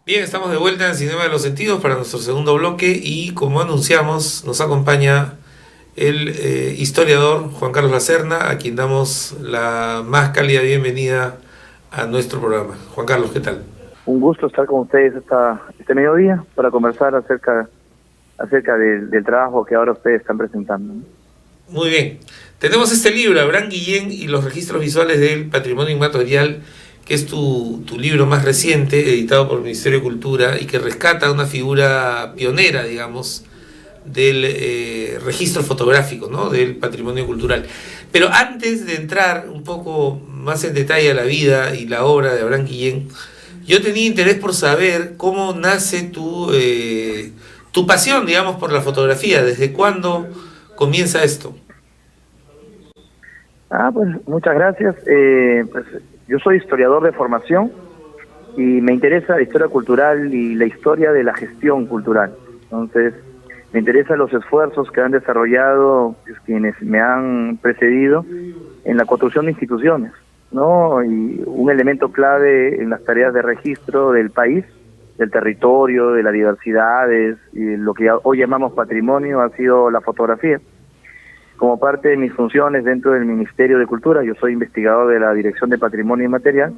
Bien, estamos de vuelta en Cinema de los Sentidos para nuestro segundo bloque y como anunciamos nos acompaña el historiador Juan Carlos Lacerna, a quien damos la más cálida bienvenida a nuestro programa. Juan Carlos, ¿qué tal? Un gusto estar con ustedes este mediodía para conversar acerca del trabajo que ahora ustedes están presentando, ¿no? Muy bien. Tenemos este libro, Abraham Guillén y los registros visuales del patrimonio inmaterial, que es tu libro más reciente, editado por el Ministerio de Cultura, y que rescata una figura pionera, digamos, del registro fotográfico, ¿no?, del patrimonio cultural. Pero antes de entrar un poco más en detalle a la vida y la obra de Abraham Guillén, yo tenía interés por saber cómo nace tu pasión, digamos, por la fotografía. ¿Desde cuándo comienza esto? Pues muchas gracias. Pues yo soy historiador de formación y me interesa la historia cultural y la historia de la gestión cultural. Entonces, me interesan los esfuerzos que han desarrollado quienes me han precedido en la construcción de instituciones, ¿no? Y un elemento clave en las tareas de registro del país, del territorio, de las diversidades y lo que hoy llamamos patrimonio ha sido la fotografía. Como parte de mis funciones dentro del Ministerio de Cultura, yo soy investigador de la Dirección de Patrimonio Inmaterial,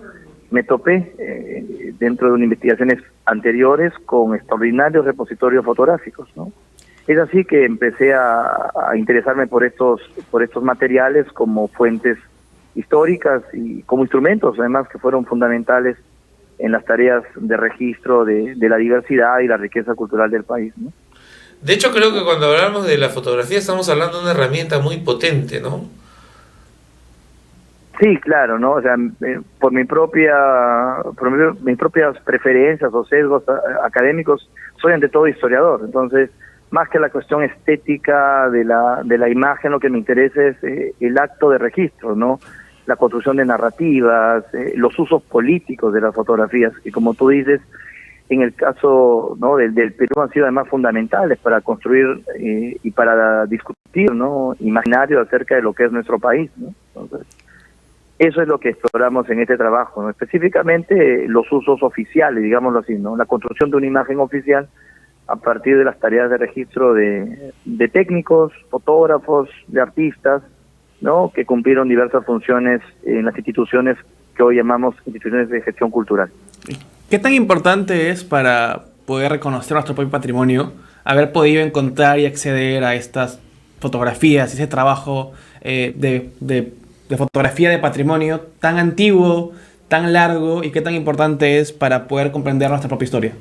me topé dentro de unas investigaciones anteriores con extraordinarios repositorios fotográficos, ¿no? Es así que empecé a interesarme por estos materiales como fuentes históricas y como instrumentos, además, que fueron fundamentales en las tareas de registro de la diversidad y la riqueza cultural del país, ¿no? De hecho, creo que cuando hablamos de la fotografía estamos hablando de una herramienta muy potente, ¿no? Sí, claro, ¿no? O sea, por mis propias preferencias o sesgos académicos, soy ante todo historiador. Entonces, más que la cuestión estética de la imagen, lo que me interesa es el acto de registro, ¿no? La construcción de narrativas, los usos políticos de las fotografías, que como tú dices, en el caso, ¿no?, del Perú han sido además fundamentales para construir y para discutir, ¿no?, imaginario acerca de lo que es nuestro país, ¿no? Entonces, eso es lo que exploramos en este trabajo, ¿no? Específicamente los usos oficiales, digámoslo así, ¿no? La construcción de una imagen oficial a partir de las tareas de registro de técnicos, fotógrafos, de artistas, ¿no?, que cumplieron diversas funciones en las instituciones que hoy llamamos instituciones de gestión cultural. ¿Qué tan importante es para poder reconocer nuestro propio patrimonio haber podido encontrar y acceder a estas fotografías, ese trabajo de fotografía de patrimonio tan antiguo, tan largo, y qué tan importante es para poder comprender nuestra propia historia?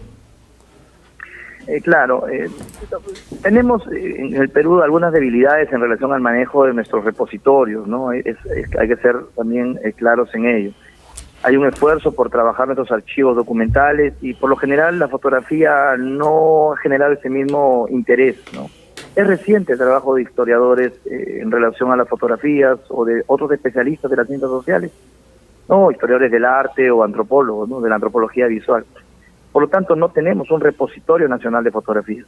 Claro, tenemos en el Perú algunas debilidades en relación al manejo de nuestros repositorios, ¿no? Hay que ser también claros en ello. Hay un esfuerzo por trabajar nuestros archivos documentales y por lo general la fotografía no ha generado ese mismo interés, ¿no? Es reciente el trabajo de historiadores en relación a las fotografías o de otros especialistas de las ciencias sociales, ¿no? Historiadores del arte o antropólogos, ¿no?, de la antropología visual. Por lo tanto, no tenemos un repositorio nacional de fotografías.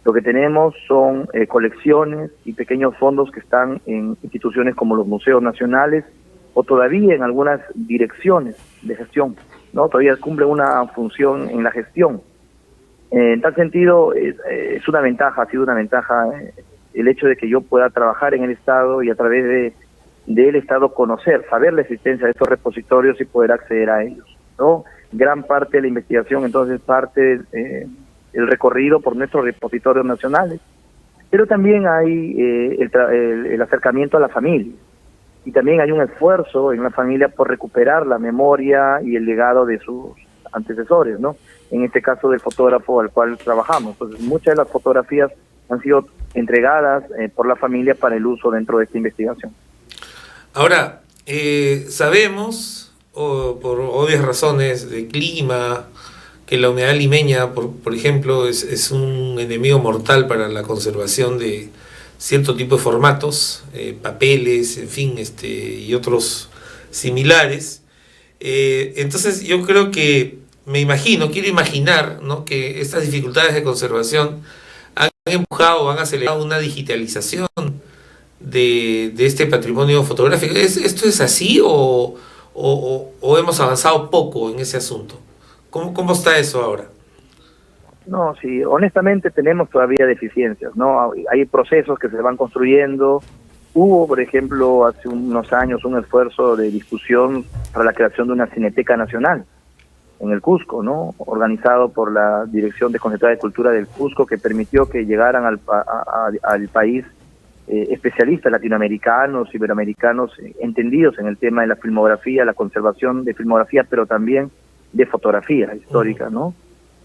Lo que tenemos son colecciones y pequeños fondos que están en instituciones como los museos nacionales o todavía en algunas direcciones de gestión, ¿no? Todavía cumple una función en la gestión. En tal sentido, es una ventaja, ha sido una ventaja el hecho de que yo pueda trabajar en el Estado y a través del Estado conocer, saber la existencia de estos repositorios y poder acceder a ellos, ¿no? Gran parte de la investigación, entonces, parte el recorrido por nuestros repositorios nacionales, pero también hay el acercamiento a la familia. Y también hay un esfuerzo en la familia por recuperar la memoria y el legado de sus antecesores, ¿no? En este caso del fotógrafo al cual trabajamos. Entonces, muchas de las fotografías han sido entregadas por la familia para el uso dentro de esta investigación. Ahora, sabemos, por obvias razones de clima, que la humedad limeña, por ejemplo, es un enemigo mortal para la conservación de cierto tipo de formatos, papeles, en fin, y otros similares. Entonces yo creo que, quiero imaginar, ¿no?, que estas dificultades de conservación han empujado o han acelerado una digitalización de este patrimonio fotográfico. ¿Esto es así o hemos avanzado poco en ese asunto? ¿Cómo está eso ahora? No, sí, honestamente tenemos todavía deficiencias, ¿no? Hay procesos que se van construyendo. Hubo, por ejemplo, hace unos años un esfuerzo de discusión para la creación de una Cineteca Nacional en el Cusco, ¿no? Organizado por la Dirección Desconcentrada de Cultura del Cusco, que permitió que llegaran al país especialistas latinoamericanos, iberoamericanos, entendidos en el tema de la filmografía, la conservación de filmografía, pero también de fotografía histórica, ¿no?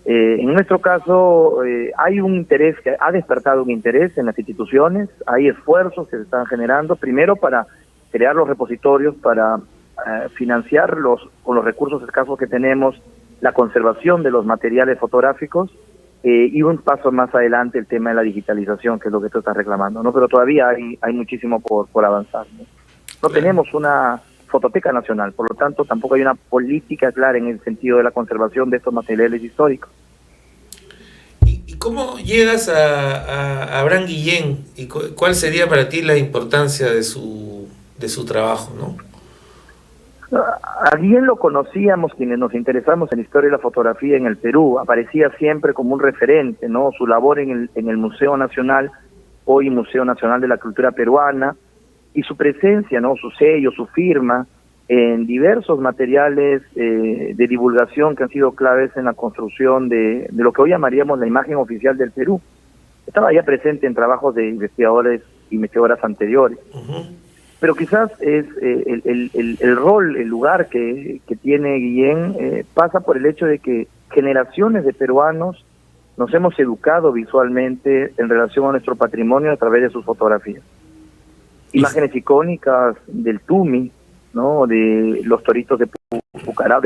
En nuestro caso hay un interés, que ha despertado un interés en las instituciones, hay esfuerzos que se están generando, primero para crear los repositorios, para financiar con los recursos escasos que tenemos la conservación de los materiales fotográficos, y un paso más adelante el tema de la digitalización, que es lo que tú estás reclamando, ¿no? Pero todavía hay muchísimo por avanzar, ¿no? No tenemos una fototeca nacional, por lo tanto tampoco hay una política clara en el sentido de la conservación de estos materiales históricos. ¿Y cómo llegas a Abraham Guillén? ¿Y cuál sería para ti la importancia de su trabajo, no? A Guillén lo conocíamos quienes nos interesamos en la historia de la fotografía en el Perú. Aparecía siempre como un referente, ¿no? Su labor en el Museo Nacional, hoy Museo Nacional de la Cultura Peruana, y su presencia, ¿no? Su sello, su firma en diversos materiales de divulgación que han sido claves en la construcción de lo que hoy llamaríamos la imagen oficial del Perú. Estaba ya presente en trabajos de investigadores y investigadoras anteriores. Uh-huh. Pero quizás es el rol, el lugar que tiene Guillén pasa por el hecho de que generaciones de peruanos nos hemos educado visualmente en relación a nuestro patrimonio a través de sus fotografías. Imágenes icónicas del Tumi, ¿no? De los toritos de Pucará,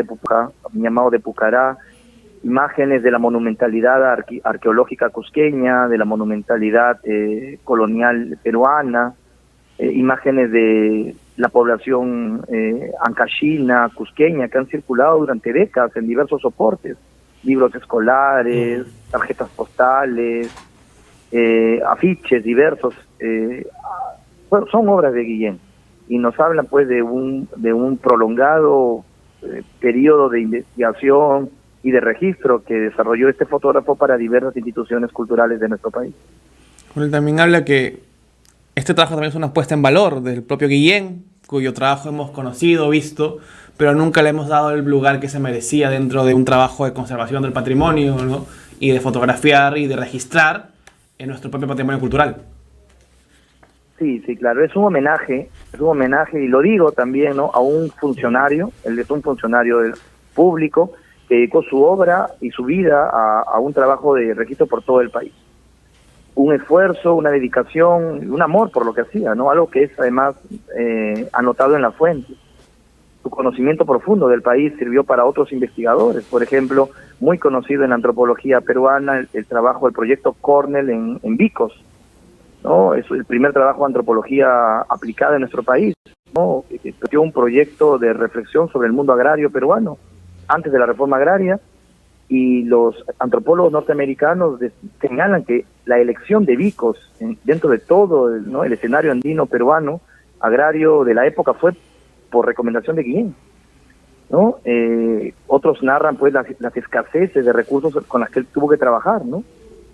llamado de Pucará, imágenes de la monumentalidad arqueológica cusqueña, de la monumentalidad colonial peruana, imágenes de la población ancashina, cusqueña, que han circulado durante décadas en diversos soportes, libros escolares, tarjetas postales, afiches diversos, bueno, son obras de Guillén, y nos hablan pues de un prolongado periodo de investigación y de registro que desarrolló este fotógrafo para diversas instituciones culturales de nuestro país. Él también habla que este trabajo también es una puesta en valor del propio Guillén, cuyo trabajo hemos conocido, visto, pero nunca le hemos dado el lugar que se merecía dentro de un trabajo de conservación del patrimonio, ¿no? Y de fotografiar y de registrar en nuestro propio patrimonio cultural. Sí, claro, es un homenaje, y lo digo también, ¿no? A un funcionario, él es un funcionario público que dedicó su obra y su vida a un trabajo de registro por todo el país. Un esfuerzo, una dedicación, un amor por lo que hacía, ¿no? Algo que es además anotado en la fuente. Su conocimiento profundo del país sirvió para otros investigadores, por ejemplo, muy conocido en la antropología peruana, el trabajo del proyecto Cornell en Vicos, ¿no? Es el primer trabajo de antropología aplicada en nuestro país, ¿no? Que dio un proyecto de reflexión sobre el mundo agrario peruano antes de la reforma agraria, y los antropólogos norteamericanos señalan que la elección de Vicos dentro de todo, ¿no? El escenario andino peruano agrario de la época fue por recomendación de Guillén, ¿no? Otros narran pues las escaseces de recursos con las que él tuvo que trabajar, ¿no?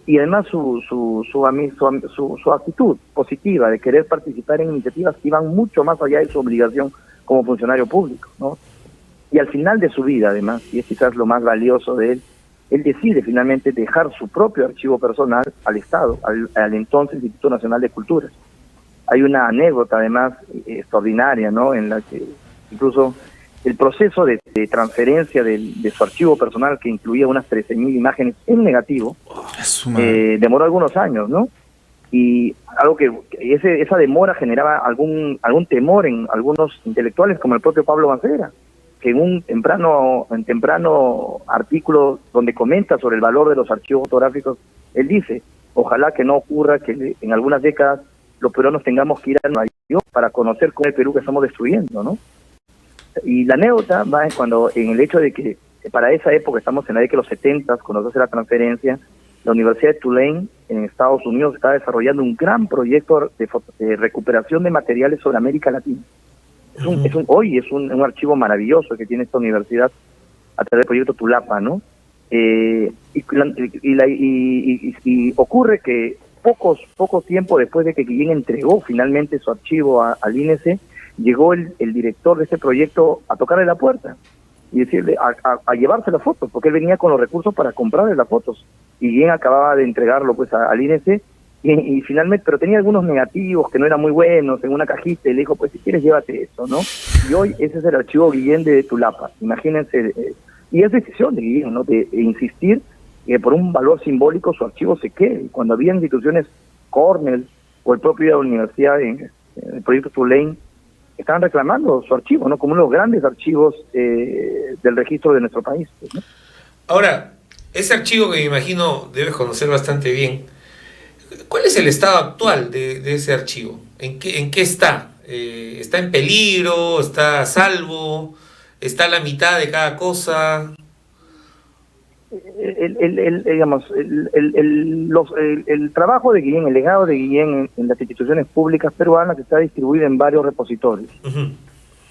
Y además su actitud positiva de querer participar en iniciativas que iban mucho más allá de su obligación como funcionario público, ¿no? Y al final de su vida, además, y es quizás lo más valioso de él decide finalmente dejar su propio archivo personal al Estado, al entonces Instituto Nacional de Culturas. Hay una anécdota, además, extraordinaria, ¿no? En la que incluso el proceso de transferencia de su archivo personal, que incluía unas 13.000 imágenes en negativo, demoró algunos años, ¿no? Y algo que esa demora generaba algún temor en algunos intelectuales, como el propio Pablo Mancera, que en un temprano artículo donde comenta sobre el valor de los archivos fotográficos, él dice: ojalá que no ocurra que en algunas décadas los peruanos tengamos que ir a Nueva York para conocer cómo es el Perú que estamos destruyendo, ¿no? Y la anécdota va en el hecho de que para esa época, estamos en la década de los 70, cuando se hace la transferencia, la Universidad de Tulane en Estados Unidos está desarrollando un gran proyecto de recuperación de materiales sobre América Latina. Hoy es un archivo maravilloso que tiene esta universidad, a través del proyecto Tulapa, ¿no? Y ocurre que poco tiempo después de que Guillén entregó finalmente su archivo al INC, llegó el director de este proyecto a tocarle la puerta y decirle, a llevarse las fotos, porque él venía con los recursos para comprarle las fotos, y Guillén acababa de entregarlo pues al INC, y finalmente, pero tenía algunos negativos que no eran muy buenos en una cajita, y le dijo, pues si quieres llévate eso, ¿no? Y hoy ese es el archivo Guillén de Tulapa, imagínense, y es decisión de Guillén, ¿no? De insistir que por un valor simbólico su archivo se quede. Cuando había instituciones, Cornell o el propio de la universidad en el proyecto Tulane, estaban reclamando su archivo, ¿no? Como uno de los grandes archivos del registro de nuestro país, pues, ¿no? Ahora, ese archivo que me imagino debes conocer bastante bien, ¿cuál es el estado actual de ese archivo? ¿En qué está? ¿Está en peligro? ¿Está a salvo? ¿Está a la mitad de cada cosa? El trabajo de Guillén, el legado de Guillén en las instituciones públicas peruanas está distribuido en varios repositorios. Uh-huh.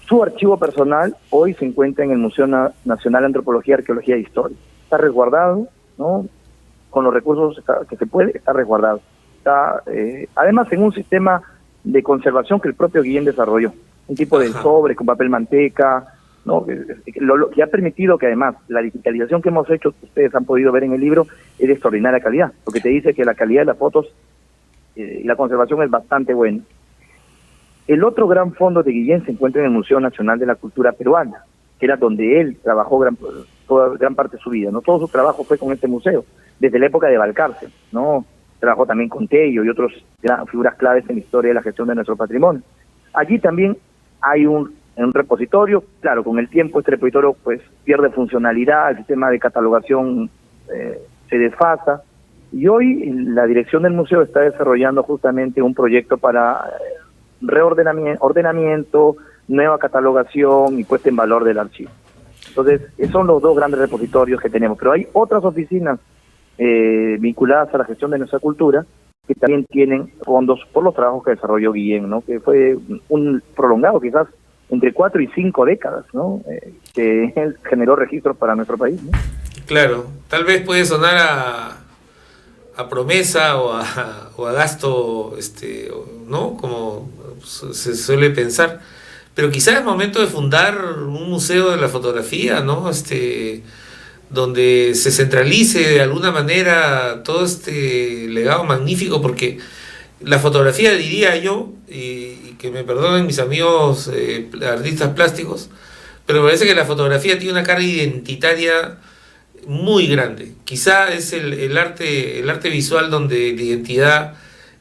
Su archivo personal hoy se encuentra en el Museo Nacional de Antropología, Arqueología e Historia. Está resguardado, ¿no? Con los recursos que se puede, está resguardado. Está, además, en un sistema de conservación que el propio Guillén desarrolló. Un tipo de sobre con papel manteca, ¿no? Que ha permitido que además la digitalización que hemos hecho, que ustedes han podido ver en el libro, es de extraordinaria calidad, porque te dice que la calidad de las fotos y la conservación es bastante buena. El otro gran fondo de Guillén se encuentra en el Museo Nacional de la Cultura Peruana, que era donde él trabajó gran parte de su vida, ¿no? Todo su trabajo fue con este museo, desde la época de Valcárcel, ¿no? Trabajó también con Tello y otras figuras claves en la historia de la gestión de nuestro patrimonio. Allí también hay un repositorio. Claro, con el tiempo este repositorio pues pierde funcionalidad, el sistema de catalogación se desfasa, y hoy la dirección del museo está desarrollando justamente un proyecto para ordenamiento, nueva catalogación y puesta en valor del archivo. Entonces, esos son los dos grandes repositorios que tenemos, pero hay otras oficinas vinculadas a la gestión de nuestra cultura que también tienen fondos por los trabajos que desarrolló Guillén, ¿no? Que fue un prolongado, quizás entre 4 y 5 décadas, ¿no? Que él generó registros para nuestro país, ¿no? Claro, tal vez puede sonar a promesa o a gasto, ¿no? Como se suele pensar, pero quizás es momento de fundar un museo de la fotografía, ¿no? Donde se centralice de alguna manera todo este legado magnífico, porque la fotografía, diría yo, y que me perdonen mis amigos artistas plásticos, pero me parece que la fotografía tiene una carga identitaria muy grande. Quizá es el arte visual donde la identidad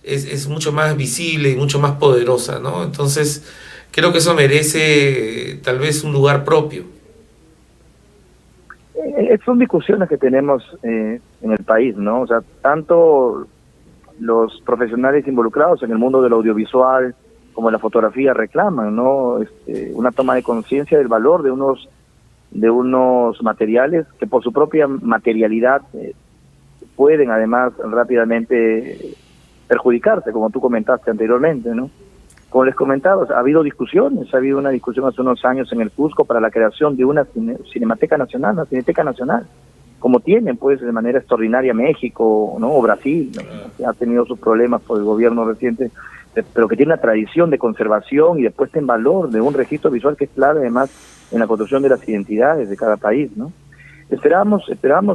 es mucho más visible y mucho más poderosa, ¿no? Entonces, creo que eso merece tal vez un lugar propio. Son discusiones que tenemos en el país, ¿no? O sea, tanto los profesionales involucrados en el mundo del audiovisual como la fotografía reclaman, ¿no? Una toma de conciencia del valor de unos materiales que por su propia materialidad pueden además rápidamente perjudicarse, como tú comentaste anteriormente, ¿no? Como les comentaba, ha habido discusiones, ha habido una discusión hace unos años en el Cusco para la creación de una Cinemateca Nacional, una Cineteca Nacional, como tienen pues de manera extraordinaria México, ¿no? O Brasil, ¿no? Que ha tenido sus problemas por el gobierno reciente, pero que tiene una tradición de conservación y de puesta en valor de un registro visual que es clave además en la construcción de las identidades de cada país, ¿no? Esperamos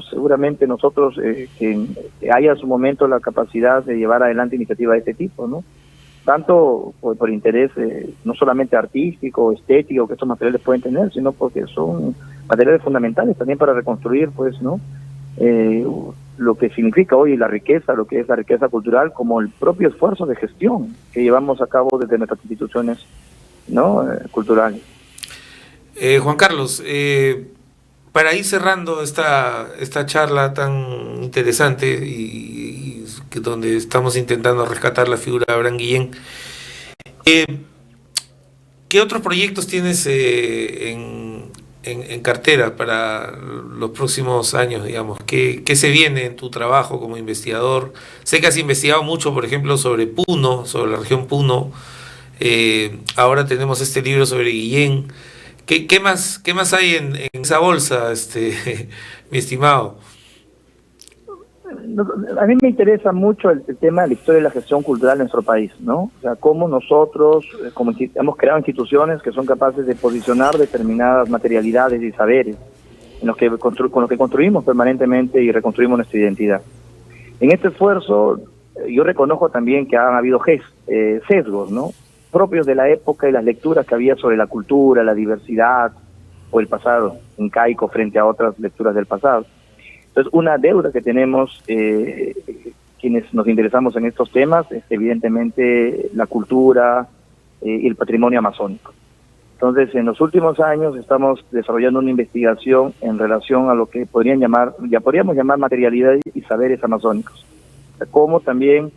seguramente nosotros que haya en su momento la capacidad de llevar adelante iniciativas de este tipo, ¿no? Tanto por interés no solamente artístico, estético que estos materiales pueden tener, sino porque son materiales fundamentales también para reconstruir, pues, ¿no? Lo que significa hoy la riqueza, lo que es la riqueza cultural, como el propio esfuerzo de gestión que llevamos a cabo desde nuestras instituciones, ¿no? Culturales. Juan Carlos, para ir cerrando esta charla tan interesante y donde estamos intentando rescatar la figura de Abraham Guillén, ¿qué otros proyectos tienes en cartera para los próximos años, digamos? ¿Qué se viene en tu trabajo como investigador? Sé que has investigado mucho, por ejemplo, sobre Puno, sobre la región Puno. Ahora tenemos este libro sobre Guillén. ¿Qué más hay en esa bolsa, mi estimado? A mí me interesa mucho el tema de la historia de la gestión cultural en nuestro país, ¿no? O sea, cómo nosotros hemos creado instituciones que son capaces de posicionar determinadas materialidades y saberes con los que construimos permanentemente y reconstruimos nuestra identidad. En este esfuerzo, yo reconozco también que han habido sesgos, ¿no?, propios de la época y las lecturas que había sobre la cultura, la diversidad o el pasado incaico frente a otras lecturas del pasado. Entonces, una deuda que tenemos quienes nos interesamos en estos temas es evidentemente la cultura y el patrimonio amazónico. Entonces, en los últimos años estamos desarrollando una investigación en relación a lo que podríamos llamar materialidades y saberes amazónicos. Como también,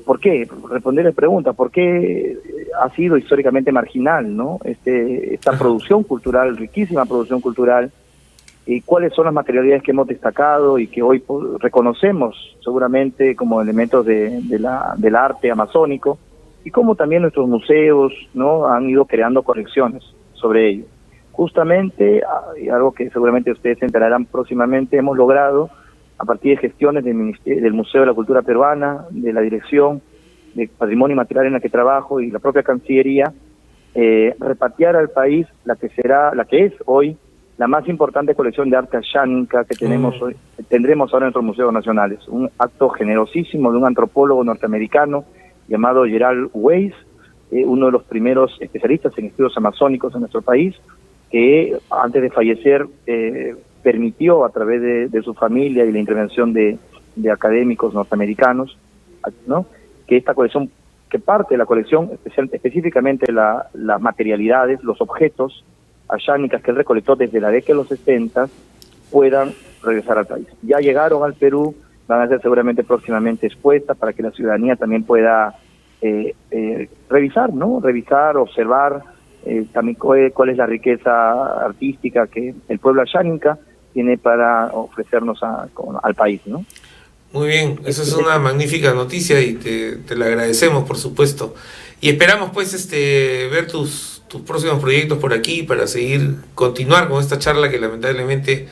¿por qué? Responder la pregunta, ¿por qué ha sido históricamente marginal, ¿no?, esta producción cultural, riquísima producción cultural? Y cuáles son las materialidades que hemos destacado y que hoy reconocemos seguramente como elementos del arte amazónico, y cómo también nuestros museos, ¿no?, han ido creando colecciones sobre ello. Justamente, algo que seguramente ustedes se enterarán próximamente, hemos logrado, a partir de gestiones del Museo de la Cultura Peruana, de la Dirección de Patrimonio Inmaterial en la que trabajo y la propia Cancillería, repatriar al país la que es hoy la más importante colección de arte asháninca que tendremos ahora en nuestros museos nacionales. Un acto generosísimo de un antropólogo norteamericano llamado Gerald Weiss, uno de los primeros especialistas en estudios amazónicos en nuestro país, que antes de fallecer permitió a través de su familia y la intervención de académicos norteamericanos, ¿no?, que esta colección, que parte de la colección, específicamente las materialidades, los objetos ashánicas que él recolectó desde la década de los 60, puedan regresar al país. Ya llegaron al Perú, van a ser seguramente próximamente expuestas para que la ciudadanía también pueda revisar, ¿no?, observar también cuál es la riqueza artística que el pueblo asháninca tiene para ofrecernos al país, ¿no? Muy bien, eso es una magnífica noticia y te la agradecemos, por supuesto. Y esperamos, pues, ver tus próximos proyectos por aquí para continuar con esta charla que lamentablemente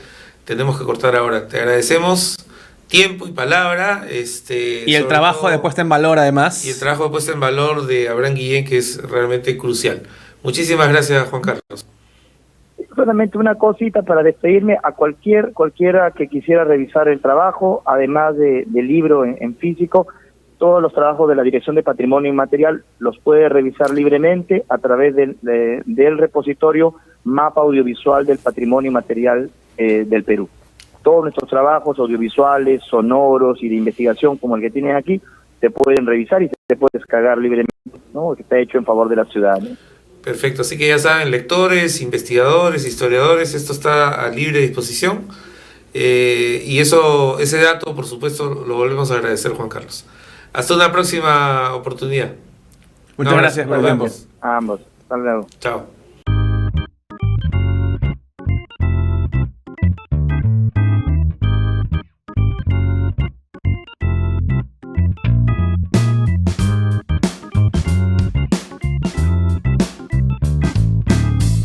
tenemos que cortar ahora. Te agradecemos tiempo y palabra. Y el trabajo de puesta en valor, además. Y el trabajo de puesta en valor de Abraham Guillén, que es realmente crucial. Muchísimas gracias, Juan Carlos. Solamente una cosita para despedirme a cualquiera que quisiera revisar el trabajo, además del libro en físico. Todos los trabajos de la Dirección de Patrimonio Inmaterial los puede revisar libremente a través del repositorio Mapa Audiovisual del Patrimonio Inmaterial del Perú. Todos nuestros trabajos audiovisuales, sonoros y de investigación como el que tienen aquí, se pueden revisar y se puede descargar libremente, ¿no?, que está hecho en favor de la ciudadanía. Perfecto, así que ya saben, lectores, investigadores, historiadores, esto está a libre disposición. Y ese dato, por supuesto, lo volvemos a agradecer, Juan Carlos. Hasta una próxima oportunidad. Muchas gracias. Nos vemos. A ambos. Hasta luego. Chao.